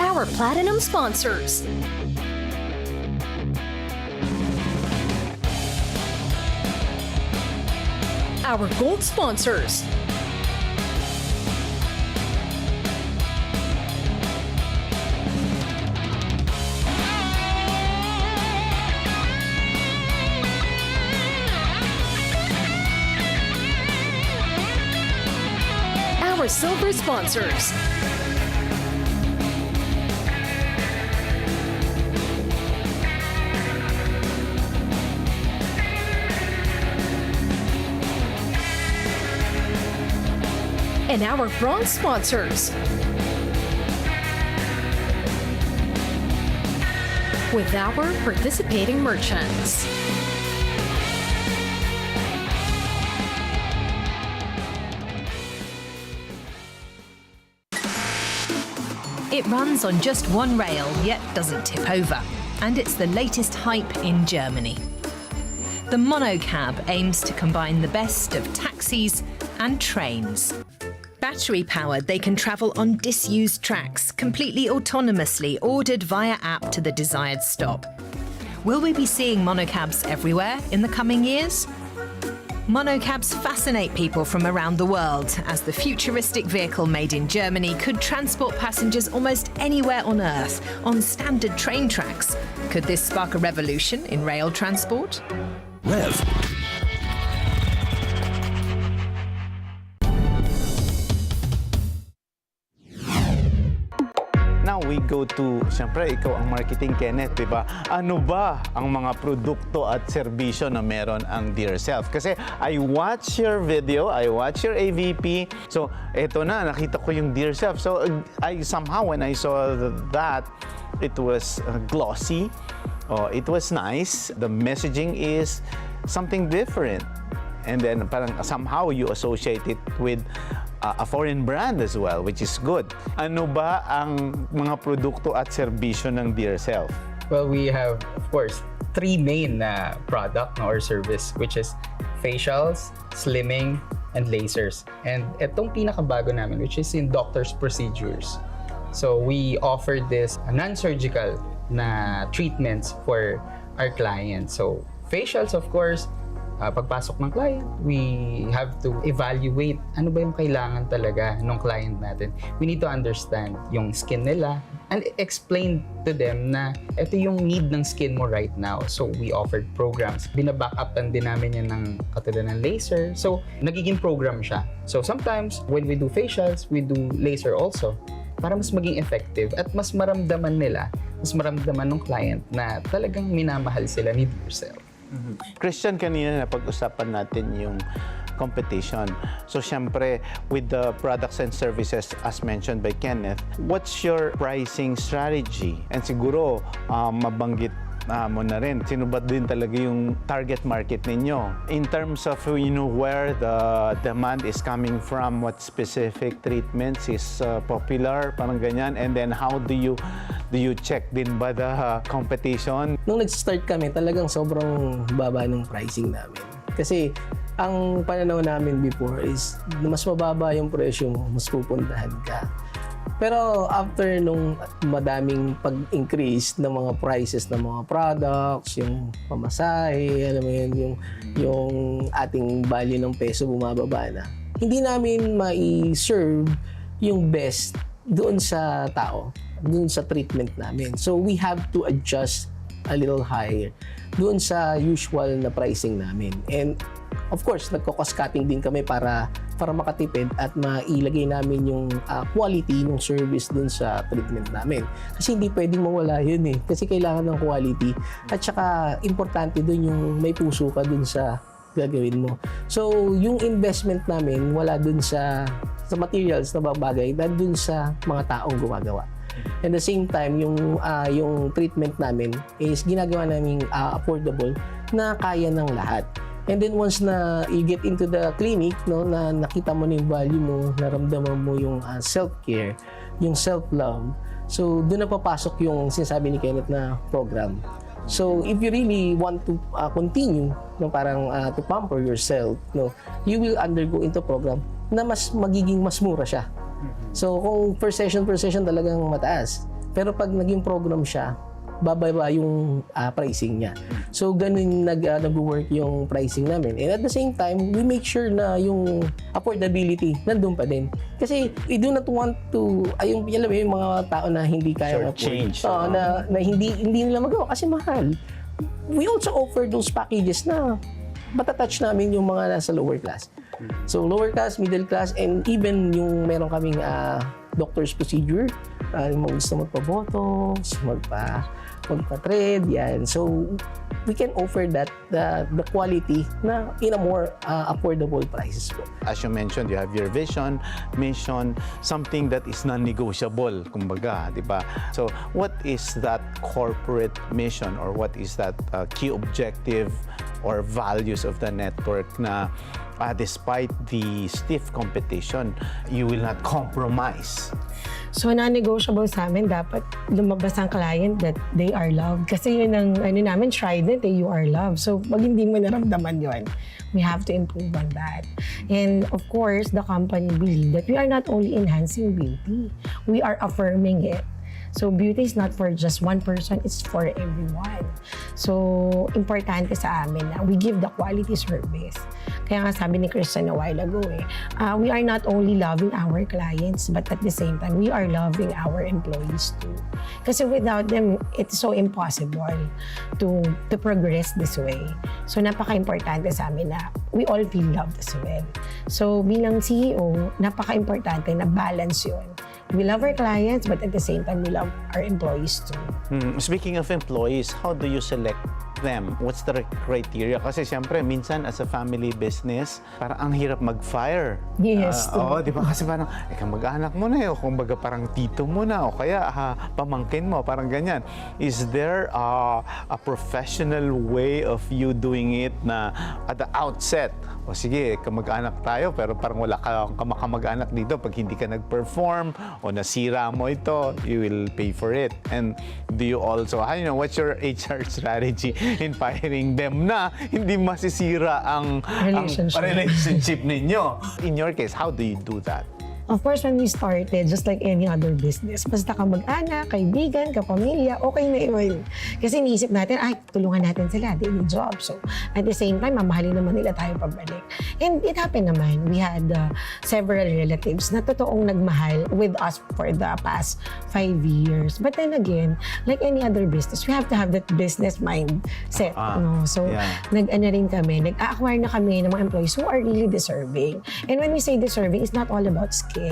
our Platinum sponsors. Our Gold sponsors. Our Silver sponsors. And our Bronze sponsors. With our participating merchants. It runs on just one rail, yet doesn't tip over. And it's the latest hype in Germany. The 𝗏𝗏 aims to combine the best of taxis and trains. Battery powered, they can travel on disused tracks, completely autonomously, ordered via app to the desired stop. Will we be seeing 𝗏𝗏s everywhere in the coming years? 𝗏𝗏s fascinate people from around the world, as the futuristic vehicle made in Germany could transport passengers almost anywhere on Earth on standard train tracks. Could this spark a revolution in rail transport? Rev. Now we go to, siyempre, ikaw ang marketing, Kenneth, di ba? Ano ba ang mga produkto at serbisyo na meron ang Dear Self? Kasi I watch your video, I watch your AVP. So, eto na, nakita ko yung Dear Self. So, I somehow, when I saw that, it was glossy. It was nice. The messaging is something different. And then, parang somehow you associate it with a foreign brand as well, which is good. Ano ba ang mga produkto at serbisyo ng Dear Self? Well, we have, of course, 3 main product or service, which is facials, slimming, and lasers. And itong pinakabago namin, which is in doctor's procedures. So we offer this non-surgical na treatments for our clients. So facials, of course, pagpasok ng client, we have to evaluate ano ba yung kailangan talaga ng client natin. We need to understand yung skin nila and explain to them na ito yung need ng skin mo right now. So we offered programs. Binaback-upan din namin yan ng katulad ng laser. So nagiging program siya. So sometimes when we do facials, we do laser also para mas maging effective at mas maramdaman nila, mas maramdaman ng client na talagang minamahal sila ni yourself. Christian, kanina na pag-usapan natin yung competition. So, syempre, with the products and services as mentioned by Kenneth, what's your pricing strategy? And siguro, mabanggit mo na rin, sino ba din talaga yung target market ninyo? In terms of, where the demand is coming from, what specific treatments is popular, parang ganyan, and then how do you check din ba the competition? Nung nag-start kami, talagang sobrang baba ng pricing namin. Kasi ang pananaw namin before is mas mababa yung presyo mo, mas pupuntahan ka. Pero after nung madaming pag-increase ng mga prices ng mga products, yung pamasahe, alam mo yun, yung ating value ng peso bumababa na, hindi namin mai-serve yung best doon sa tao, doon sa treatment namin. So we have to adjust a little higher doon sa usual na pricing namin. And of course, nagko-cost cutting din kami para makatipid at mailagay namin yung quality ng service dun sa treatment namin. Kasi hindi pwedeng mawala yun eh. Kasi kailangan ng quality. At saka, importante dun yung may puso ka dun sa gagawin mo. So, yung investment namin, wala dun sa materials na bagay, dun sa mga taong gumagawa. At the same time, yung treatment namin is ginagawa namin affordable na kaya ng lahat. And then once na you get into the clinic, no, na nakita mo na yung value mo, naramdaman mo yung self-care, yung self-love. So doon na papasok yung sinasabi ni Kenneth na program. So if you really want to continue, no, parang to pamper yourself, no, you will undergo into program na magiging mas mura siya. So kung per session talagang mataas. Pero pag naging program siya, bababa yung pricing niya. So, ganun nag-work yung pricing namin. And at the same time, we make sure na yung affordability nandun pa din. Kasi we do not want to, yung mga tao na hindi kaya afford. Na hindi nila magawa kasi mahal. We also offer those packages na matatouch namin yung mga nasa lower class. So, lower class, middle class, and even yung meron kaming doctor's procedure, yung mga gusto magpa-botox, magpa-thread, yan. So, we can offer that, the quality na in a more affordable prices po. As you mentioned, you have your vision, mission, something that is non-negotiable, kumbaga, di ba? So, what is that corporate mission or what is that key objective or values of the network na despite the stiff competition, you will not compromise? So, non-negotiable sa amin, dapat lumabas ang client that they are loved. Kasi yun ang, namin, trident, you are loved. So, pag hindi mo naramdaman yun, we have to improve on that. And of course, the company believe that we are not only enhancing beauty, we are affirming it. So, beauty is not for just one person, it's for everyone. So, importante sa amin na we give the quality service. Kaya nga sabi ni Krystal a while ago we are not only loving our clients, but at the same time, we are loving our employees too. Kasi without them, it's so impossible to progress this way. So, napaka-importante sa amin na we all feel loved as well. So, bilang CEO, napaka-importante na balance yun. We love our clients, but at the same time, we love our employees too. Speaking of employees, how do you select them? What's the criteria? Kasi siyempre, minsan as a family business, parang ang hirap mag-fire. Yes. Oo, di ba? Kasi parang, mag-anak mo na o kumbaga parang tito mo na o kaya pamangkin mo, parang ganyan. Is there a professional way of you doing it na at the outset, o sige, kamag-anak tayo, pero parang wala kang kamag-anak dito pag hindi ka nag-perform o nasira mo ito, you will pay for it. And do you also, what's your HR strategy inspiring them na hindi masisira ang Relationship. relationship ninyo. In your case, how do you do that? Of course, when we started, just like any other business, basta ka mag-anak, kaibigan, kapamilya, okay na yun. Kasi iniisip natin, ay, tulungan natin sila, daily job. So, at the same time, mamahalin naman nila tayo pabalik. And it happened naman. We had several relatives na totoong nagmahal with us for the past 5 years. But then again, like any other business, we have to have that business mindset. No? So, nag-ano rin kami, nag-acquire na kami ng mga employees who are really deserving. And when we say deserving, it's not all about skill.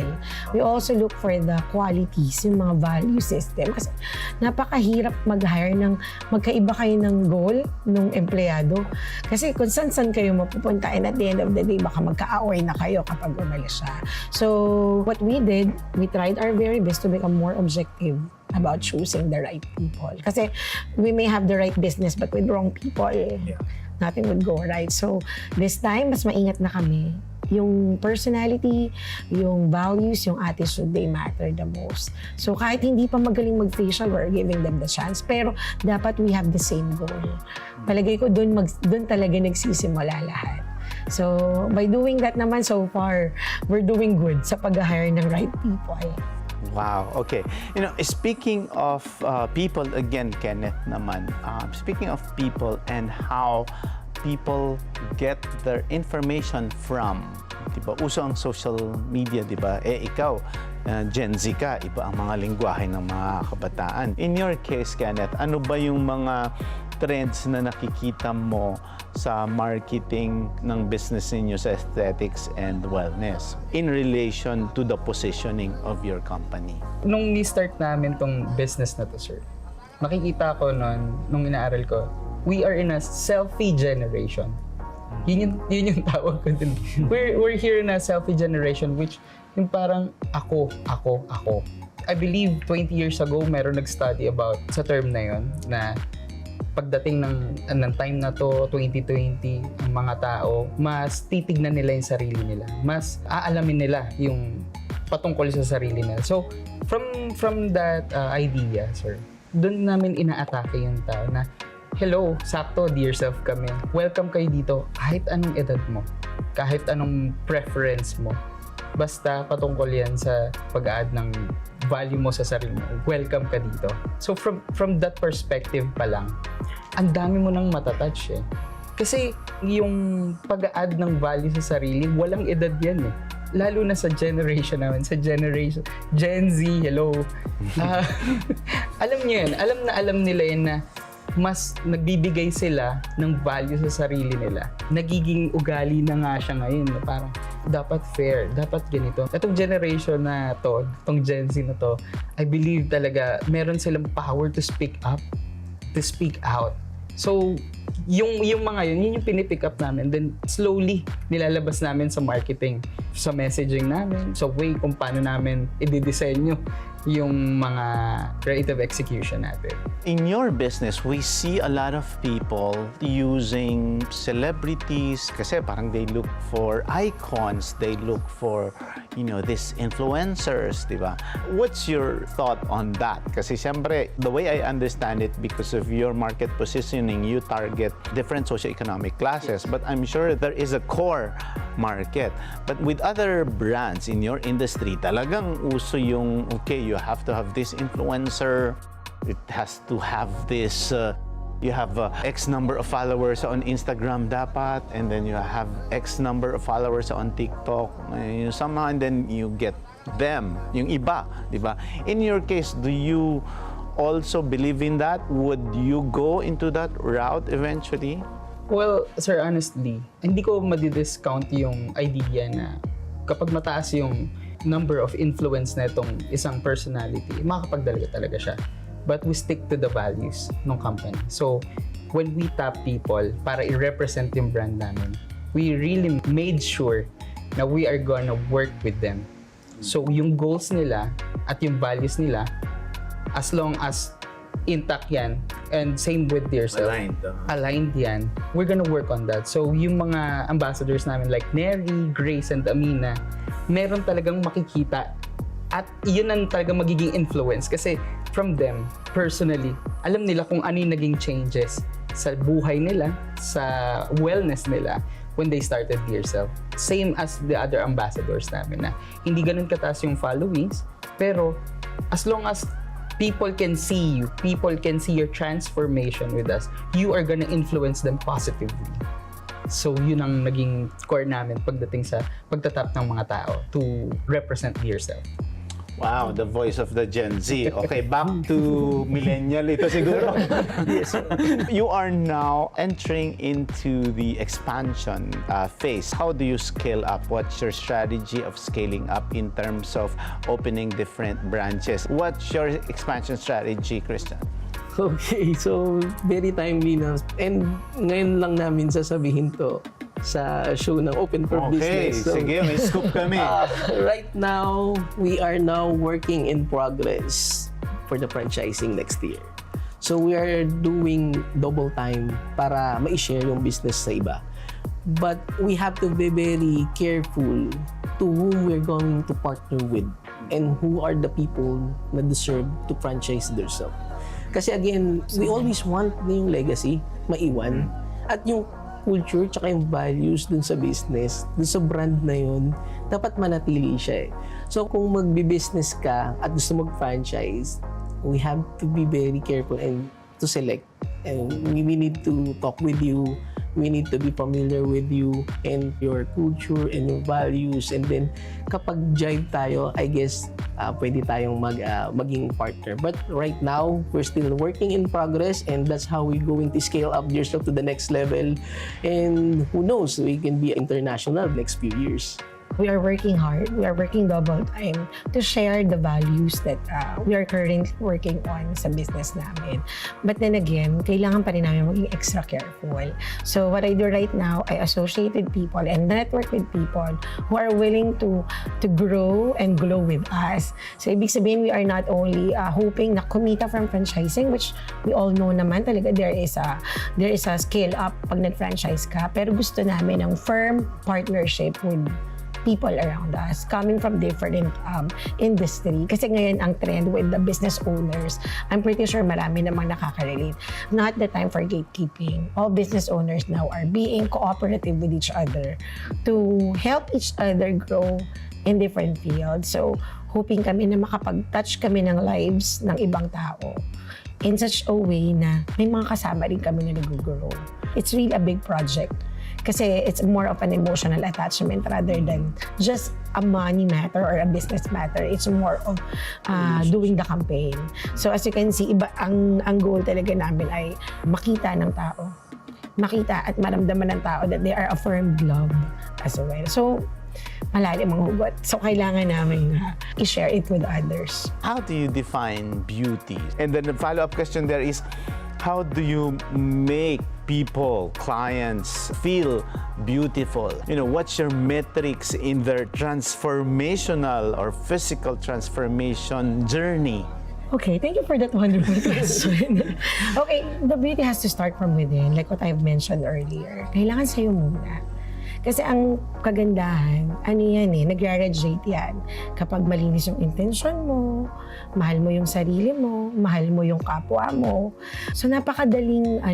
We also look for the qualities, yung mga value system. Kasi napakahirap mag-hire ng magkaiba kayo ng goal ng empleyado. Kasi kung saan kayo mapupunta and at the end of the day, baka magka-away na kayo kapag umalis siya. So, what we did, we tried our very best to become more objective about choosing the right people. Kasi we may have the right business but with wrong people, nothing would go right. So, this time, mas maingat na kami. Yung personality, yung values, yung attitude, they matter the most. So kahit hindi pa magaling mag-facial, we're giving them the chance. Pero dapat we have the same goal. Palagay ko dun talaga nagsisimula lahat. So by doing that naman so far, we're doing good sa pag-hire ng right people. Wow, okay. You know, speaking of people, again, Kenneth naman, speaking of people and how people get their information from, diba? Uso ang social media, diba? Ikaw, Gen Z ka, iba ang mga lingwahe ng mga kabataan. In your case, Kenneth, ano ba yung mga trends na nakikita mo sa marketing ng business ninyo sa aesthetics and wellness in relation to the positioning of your company? Nung ni-start namin tong business na to, sir, makikita ko nung inaaral ko, we are in a selfie generation. Yun yung tawag ko din. We're here in a selfie generation, which yung parang ako. I believe 20 years ago, meron nag-study about sa term na yun, na pagdating ng time na to, 2020, ang mga tao, mas titignan nila yung sarili nila. Mas aalamin nila yung patungkol sa sarili nila. So, from that idea, sir, doon namin ina-atake yung tao na, hello, sakto, dear self kami. Welcome kayo dito kahit anong edad mo, kahit anong preference mo. Basta patungkol yan sa pag-a-add ng value mo sa sarili mo. Welcome ka dito. So from that perspective pa lang, ang dami mo nang matatouch eh. Kasi yung pag-a-add ng value sa sarili, walang edad yan eh. Lalo na sa generation namin, sa generation Gen Z, hello. Alam niyo yun, alam nila yun na mas nagbibigay sila ng value sa sarili nila. Nagiging ugali na nga siya ngayon. Parang dapat fair, dapat ganito. Itong generation na to, itong Gen Z na to, I believe talaga meron silang power to speak up, to speak out. So, yung mga yun yung pinipick up namin. Then, slowly, nilalabas namin sa marketing, sa messaging namin, sa way kung paano namin i-design yung mga creative execution natin. In your business, we see a lot of people using celebrities kasi parang they look for icons, they look for, these influencers, di ba? What's your thought on that? Kasi siyempre, the way I understand it, because of your market positioning, you target different socioeconomic classes, but I'm sure there is a core market. But with other brands in your industry, talagang uso yung, okay, you have to have this influencer, it has to have this, you have X number of followers on Instagram dapat, and then you have X number of followers on TikTok, somehow, and then you get them, yung iba, di ba? In your case, do you also believe in that? Would you go into that route eventually? Well, sir, honestly, hindi ko madi-discount yung idea na kapag mataas yung number of influence na itong isang personality, makakapagdalaga talaga siya. But we stick to the values ng company. So, when we tap people para i-represent yung brand namin, we really made sure na we are gonna work with them. So, yung goals nila at yung values nila, as long as intact yan, and same with yourself, aligned yan, we're gonna work on that. So, yung mga ambassadors namin like Neri, Grace, and Amina, meron talagang makikita at yun ang talagang magiging influence kasi from them, personally, alam nila kung ano yung naging changes sa buhay nila, sa wellness nila when they started 𝗗𝗶𝗴𝗏. Same as the other ambassadors namin na hindi ganun kataas yung followings, pero as long as people can see you, people can see your transformation with us, you are gonna influence them positively. So yun ang naging core namin pagdating sa pagtatap ng mga tao to represent 𝗗𝗶𝗴𝗏. Wow, the voice of the Gen Z. Okay, back to millennial ito siguro. Yes. You are now entering into the expansion phase. How do you scale up? What's your strategy of scaling up in terms of opening different branches? What's your expansion strategy, Krystal? Okay, so very timely na. And ngayon lang namin sasabihin to sa show ng Open for Business. So, sige, may scoop kami. Right now, we are now working in progress for the franchising next year. So we are doing double time para ma-share yung business sa iba. But we have to be very careful to whom we're going to partner with and who are the people na deserve to franchise themselves. Kasi again, we always want na yung legacy maiwan at yung culture tsaka yung values dun sa business, dun sa brand na yun, dapat manatili siya eh. So kung magbi-business ka at gusto mag-franchise, we have to be very careful and to select. And we need to talk with you. We need to be familiar with you and your culture and your values. And then kapag jive tayo, I guess pwede tayong maging partner. But right now, we're still working in progress, and that's how we're going to scale up yourself to the next level. And who knows, we can be international next few years. We are working hard. We are working double time to share the values that we are currently working on sa business namin. But then again, kailangan pa rin namin maging extra careful. So what I do right now, I associate with people and network with people who are willing to grow and glow with us. So ibig sabihin, we are not only hoping na kumita from franchising, which we all know naman talaga there is a scale up pag nag-franchise ka. Pero gusto namin ng firm partnership with people around us coming from different industry. Kasi ngayon ang trend with the business owners, I'm pretty sure marami namang nakaka-relate. Not the time for gatekeeping. All business owners now are being cooperative with each other to help each other grow in different fields. So, hoping kami na makapag-touch kami ng lives ng ibang tao in such a way na may mga kasama rin kami na nag-grow. It's really a big project. Kasi it's more of an emotional attachment rather than just a money matter or a business matter. It's more of doing the campaign. So as you can see, iba ang goal talaga namin ay makita ng tao. Makita at maramdaman ng tao that they are affirmed love as well. So malalim ang hugot. So kailangan namin i-share it with others. How do you define beauty? And then the follow-up question there is, how do you make people, clients feel beautiful? You know, what's your metrics in their transformational or physical transformation journey? Okay, thank you for that wonderful question. Okay, the beauty has to start from within, like what I've mentioned earlier. Kailangan sa'yo muna. Kasi ang kagandahan, ano yan eh, nag-radiate yan. Kapag malinis yung intention mo, mahal mo yung sarili mo, mahal mo yung kapwa mo. So napakadaling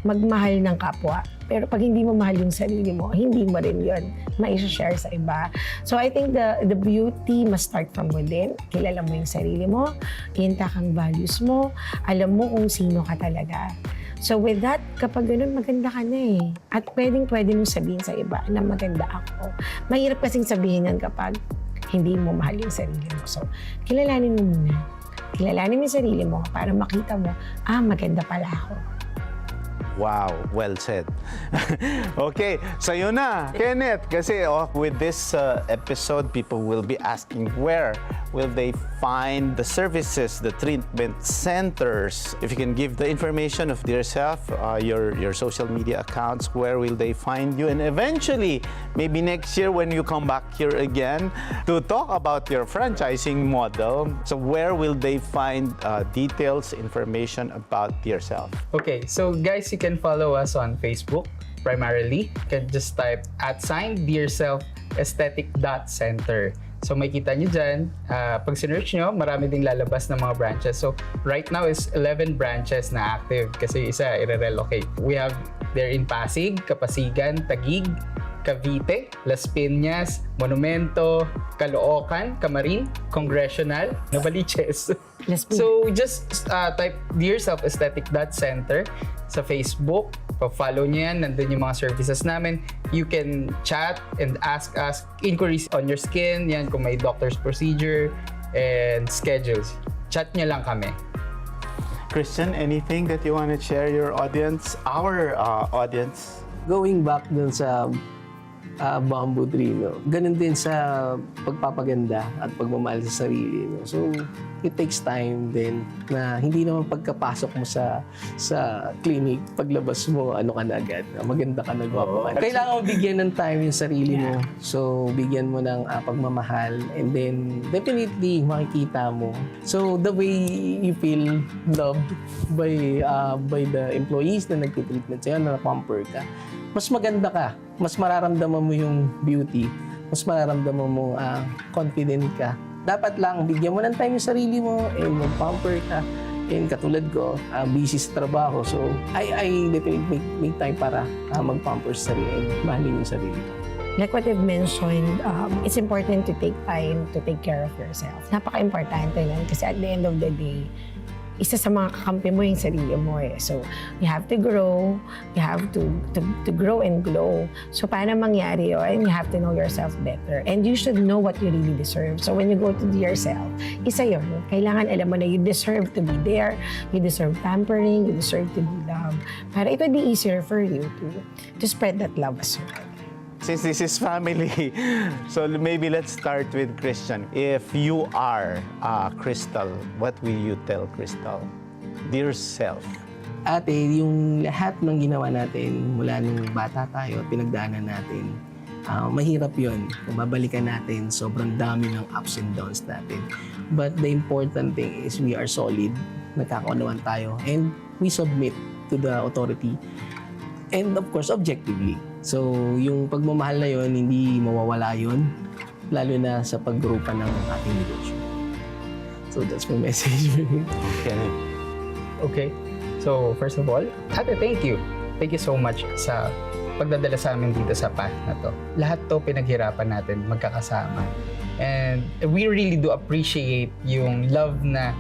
magmahal ng kapwa. Pero pag hindi mo mahal yung sarili mo, hindi mo rin yun ma-share sa iba. So I think the beauty must start from within. Kilala mo yung sarili mo, intact ang values mo, alam mo kung sino ka talaga. So with that, kapag ganun, maganda ka na eh. At pwede mong sabihin sa iba na maganda ako. Mahirap kasing sabihin yan kapag hindi mo mahal yung sarili mo. So, kilalanin mo muna. Kilalanin mo yung sarili mo para makita mo, maganda pala ako. Wow, well said. Okay, sa'yo na, Kenneth. Kasi with this episode, people will be asking where will they find the services, the treatment centers. If you can give the information of yourself, your social media accounts, where will they find you? And eventually, maybe next year when you come back here again to talk about your franchising model, so where will they find details, information about yourself? Okay, so guys, you can follow us on Facebook primarily. You can just type @𝗗𝗏𝗏𝗏 aesthetic.center. So makita nyo dyan, pag sinearch nyo, marami ding lalabas ng mga branches. So right now is 11 branches na active kasi isa i-relocate. We have there in Pasig, Kapasigan, Taguig, Cavite, Las Piñas, Monumento, Caloocan, Camarin, Congressional, Novaliches. So just type Dear Self Aesthetic.Center sa Facebook. Pa-follow nyo yan, nandun yung mga services namin. You can chat and ask us inquiries on your skin, yan kung may doctor's procedure and schedules. Chat nyo lang kami. Christian, anything that you want to share your audience, our audience? Going back dun sa bamboo tree, no? Ganun din sa pagpapaganda at pagmamahal sa sarili. No? So, it takes time din na hindi naman pagkapasok mo sa clinic, paglabas mo, ano ka na agad, maganda ka, nagwapo ka. Kailangan mo bigyan ng time yung sarili mo. So, bigyan mo ng pagmamahal and then definitely makikita mo. So, the way you feel loved by the employees na nagtitreatment sa'yo, na pamper ka, mas maganda ka, mas mararamdaman mo yung beauty, mas mararamdaman mo confident ka. Dapat lang, bigyan mo ng time yung sarili mo and mag-pamper ka. And katulad ko, busy sa trabaho. So, I definitely make time para mag-pamper sa sarili and mahalin yung sarili ko. Like what you've mentioned, it's important to take time to take care of yourself. Napaka-importante lang kasi at the end of the day, isa sa mga kakampi mo yung sarili mo eh. So, you have to grow, you have to grow and glow. So, paano mangyari yun? You have to know yourself better. And you should know what you really deserve. So, when you go to yourself, isa yun. Kailangan alam mo na you deserve to be there, you deserve pampering, you deserve to be loved. Para it would be easier for you to spread that love as well. Since this is family, so maybe let's start with Christian. If you are Krystal, what will you tell Krystal? Dear self. Ate, yung lahat ng ginawa natin mula nung bata tayo at pinagdaanan natin, mahirap yun. Kung babalikan natin, sobrang dami ng ups and downs natin. But the important thing is we are solid, nagkakaunawan tayo, and we submit to the authority. And of course, objectively. So, yung pagmamahal na yun, hindi mawawala yun, lalo na sa pag-grupa ng ating negosyo. So, that's my message. Okay. So, first of all, Ate, thank you. Thank you so much sa pagdadala sa amin dito sa path na to. Lahat to pinaghirapan natin magkakasama. And we really do appreciate yung love na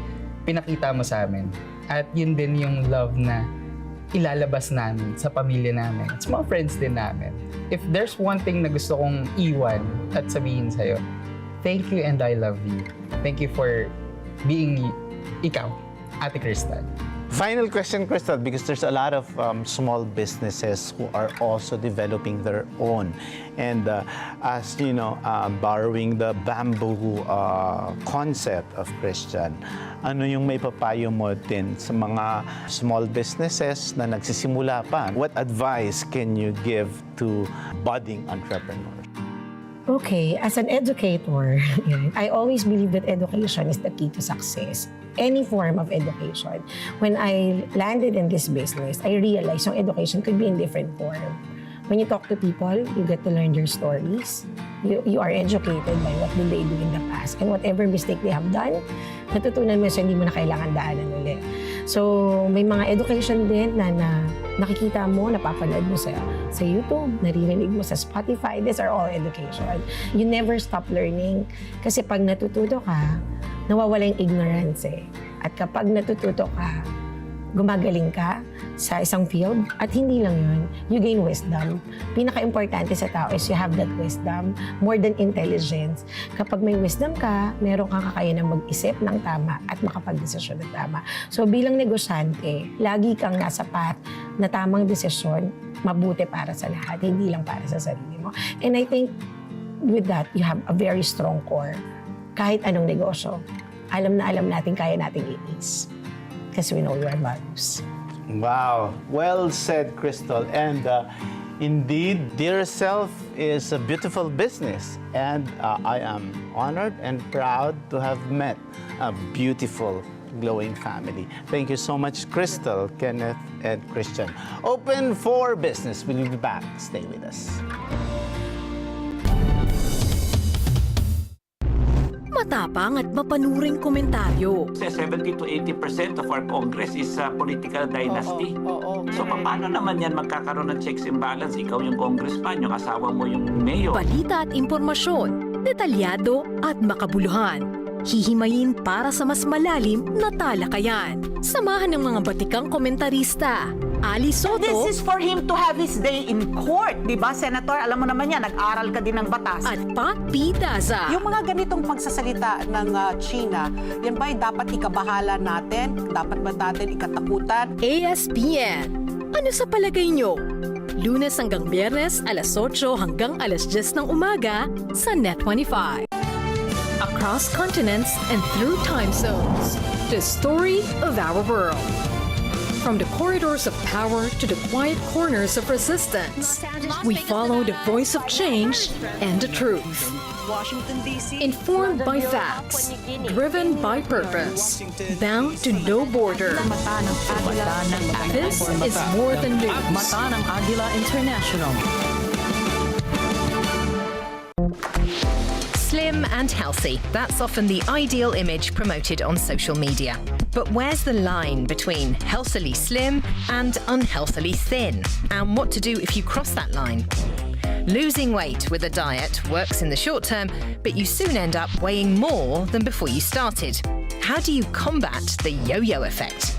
pinakita mo sa amin. At yun din yung love na ilalabas namin sa pamilya namin at sa mga friends din namin. If there's one thing na gusto kong iwan at sabihin sa'yo, thank you and I love you. Thank you for being ikaw, Ate Krystal. Final question, Krystal, because there's a lot of small businesses who are also developing their own. And as you know, borrowing the bamboo concept of Christian, ano yung may papayo mo din sa mga small businesses na nagsisimula pa? What advice can you give to budding entrepreneurs? Okay, as an educator, I always believe that education is the key to success. Any form of education. When I landed in this business, I realized yung education could be in different form. When you talk to people, you get to learn their stories. You are educated by what did they do in the past. And whatever mistake they have done, natutunan mo siya, hindi mo na kailangan daanan ulit. So, may mga education din na nakikita mo, napapanood mo sa YouTube, naririnig mo sa Spotify. These are all education. You never stop learning. Kasi pag natututo ka, nawawala yung ignorance eh. At kapag natututo ka, gumagaling ka sa isang field, at hindi lang yun, you gain wisdom. Pinaka-importante sa tao is you have that wisdom, more than intelligence. Kapag may wisdom ka, meron kang kakayanan mag-isip ng tama at makapag-desisyon ng tama. So bilang negosyante, lagi kang nasa path na tamang desisyon, mabuti para sa lahat, hindi lang para sa sarili mo. And I think with that, you have a very strong core. Kahit anong negosyo, alam natin kaya nating i-ace. Because we know your values. Wow, well said, Krystal. And indeed, Dear Self is a beautiful business. And I am honored and proud to have met a beautiful, glowing family. Thank you so much, Krystal, Kenneth, and Christian. Open for business. We'll be back. Stay with us. matapang at mapanuring komentaryo. 70 to 80% of our Congress is political dynasty. So paano naman yan magkakaroon ng checks and balance? Ikaw yung congressman, yung asawa mo yung mayor. Balita at impormasyon, detalyado at makabuluhan. Hihimayin para sa mas malalim na talakayan. Samahan ng mga batikang komentarista. Ali Soto. This is for him to have his day in court, di ba, Senator? Alam mo naman yan, nag-aral ka din ng batas. At Pat P. Daza. Yung mga ganitong pagsasalita ng China, yan ba'y dapat ikabahala natin? Dapat ba natin ikatakutan? ASPN. Ano sa palagay nyo? Lunes hanggang Biyernes, alas 8 hanggang alas 10 ng umaga sa Net25. Across continents and through time zones, the story of our world. From the corridors of power to the quiet corners of resistance, we follow the voice of change and the truth. Informed by facts, driven by purpose, bound to no border. This is more than news. Mata ng Agila International. Slim and healthy. That's often the ideal image promoted on social media. But where's the line between healthily slim and unhealthily thin? And what to do if you cross that line? Losing weight with a diet works in the short term, but you soon end up weighing more than before you started. How do you combat the yo-yo effect?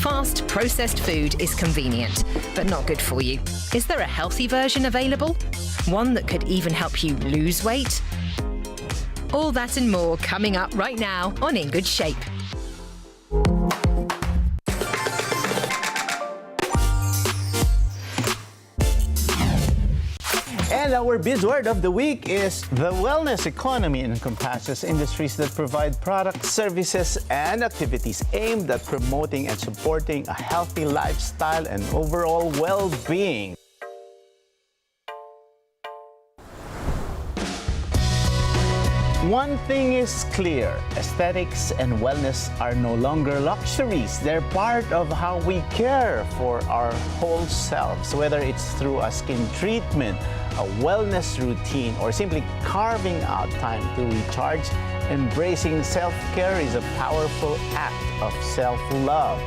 Fast, processed food is convenient, but not good for you. Is there a healthy version available? One that could even help you lose weight? All that and more coming up right now on In Good Shape. And our buzzword of the week is the wellness economy, encompasses industries that provide products, services, and activities aimed at promoting and supporting a healthy lifestyle and overall well-being. One thing is clear, aesthetics and wellness are no longer luxuries. They're part of how we care for our whole selves, whether it's through a skin treatment, a wellness routine, or simply carving out time to recharge. Embracing self-care is a powerful act of self-love.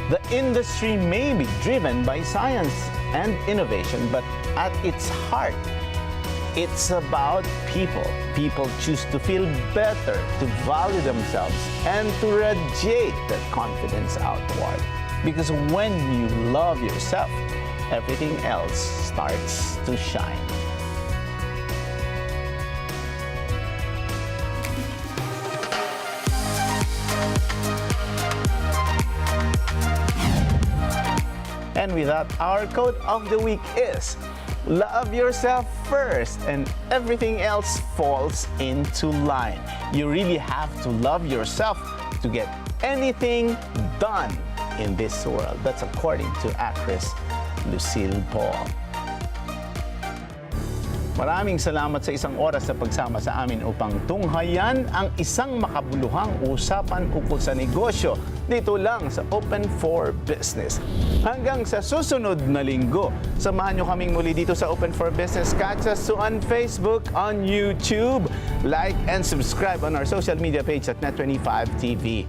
The industry may be driven by science and innovation, but at its heart, it's about people. People choose to feel better, to value themselves, and to radiate that confidence outward. Because when you love yourself, everything else starts to shine. And with that, our quote of the week is, love yourself first and everything else falls into line. You really have to love yourself to get anything done in this world. That's according to actress Lucille Ball. Maraming salamat sa isang oras sa pagsama sa amin upang tunghayan ang isang makabuluhang usapan ukol sa negosyo dito lang sa Open for Business. Hanggang sa susunod na linggo, samahan nyo kaming muli dito sa Open for Business. Catch us on Facebook, on YouTube. Like and subscribe on our social media page at Net25 TV.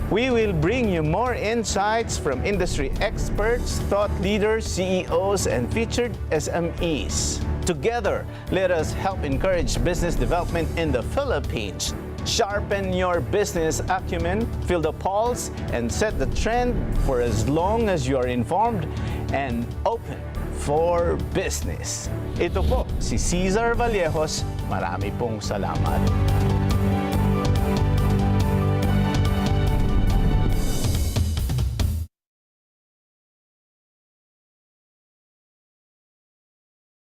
We will bring you more insights from industry experts, thought leaders, CEOs, and featured SMEs. Together, let us help encourage business development in the Philippines. Sharpen your business acumen, feel the pulse, and set the trend for as long as you are informed and open for business. Ito po si 𝗕𝗏𝗏 𝗧𝗩. Marami pong salamat.